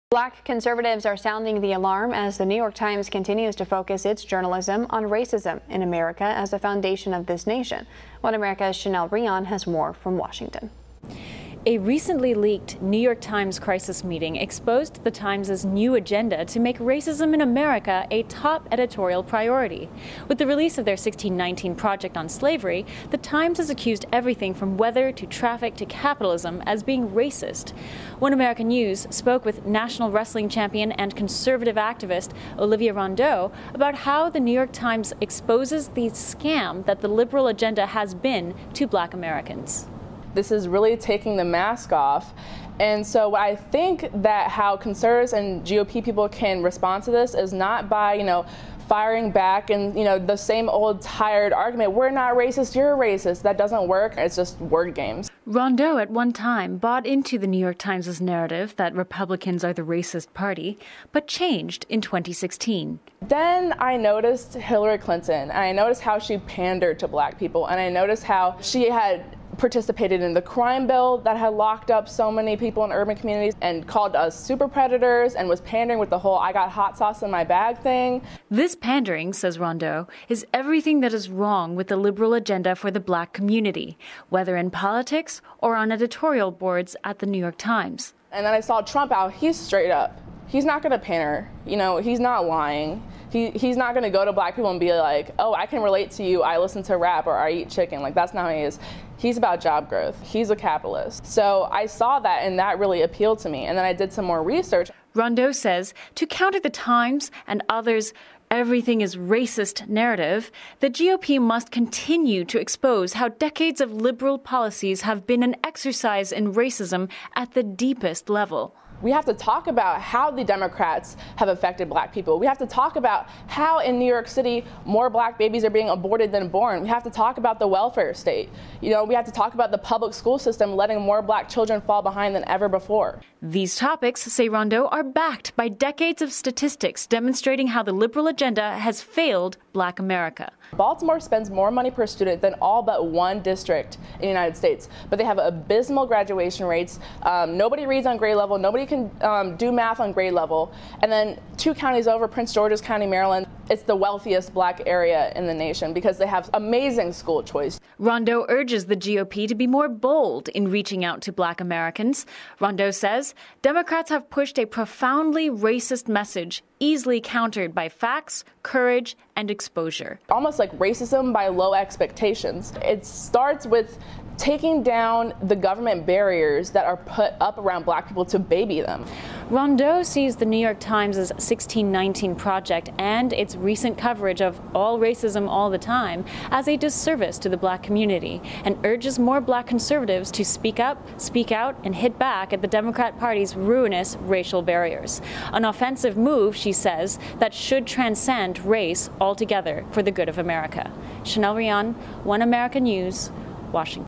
Black conservatives are sounding the alarm as the New York Times continues to focus its journalism on racism in America as the foundation of this nation. OAN America's Chanel Rion has more from Washington. A recently leaked New York Times crisis meeting exposed the Times' new agenda to make racism in America a top editorial priority. With the release of their 1619 project on slavery, the Times has accused everything from weather to traffic to capitalism as being racist. OAN America News spoke with national wrestling champion and conservative activist Olivia Rondeau about how the New York Times exposes the scam that the liberal agenda has been to Black Americans. This is really taking the mask off. And so I think that how conservatives and GOP people can respond to this is not by, firing back and, the same old tired argument, we're not racist, you're racist. That doesn't work. It's just word games. Rondeau at one time bought into the New York Times' narrative that Republicans are the racist party, but changed in 2016. Then I noticed Hillary Clinton, and I noticed how she pandered to Black people, and I noticed how she had participated in the crime bill that had locked up so many people in urban communities and called us super predators and was pandering with the whole I got hot sauce in my bag thing. This pandering, says Rondeau, is everything that is wrong with the liberal agenda for the Black community, whether in politics or on editorial boards at the New York Times. And then I saw Trump out, he's straight up. He's not going to pander, he's not lying. He's not going to go to Black people and be like, oh, I can relate to you, I listen to rap or I eat chicken. Like, that's not how he is. He's about job growth. He's a capitalist. So I saw that and that really appealed to me. And then I did some more research. Rondeau says to counter the Times and others' everything is racist narrative, the GOP must continue to expose how decades of liberal policies have been an exercise in racism at the deepest level. We have to talk about how the Democrats have affected Black people. We have to talk about how in New York City more Black babies are being aborted than born. We have to talk about the welfare state. We have to talk about the public school system letting more Black children fall behind than ever before. These topics, say Rondeau, are backed by decades of statistics demonstrating how the liberal agenda has failed Black America. Baltimore spends more money per student than all but one district in the United States, but they have abysmal graduation rates. Nobody reads on grade level. Nobody can do math on grade level. And then 2 counties over, Prince George's County, Maryland, it's the wealthiest Black area in the nation because they have amazing school choice. Rondeau urges the GOP to be more bold in reaching out to Black Americans. Rondeau says Democrats have pushed a profoundly racist message, easily countered by facts, courage, and exposure. Almost like racism by low expectations. It starts with taking down the government barriers that are put up around Black people to baby them. Rondeau sees the New York Times' 1619 project and its recent coverage of all racism all the time as a disservice to the Black community and urges more Black conservatives to speak up, speak out, and hit back at the Democrat Party's ruinous racial barriers. An offensive move, she says, that should transcend race altogether for the good of America. Chanel Rion, OAN America News, Washington.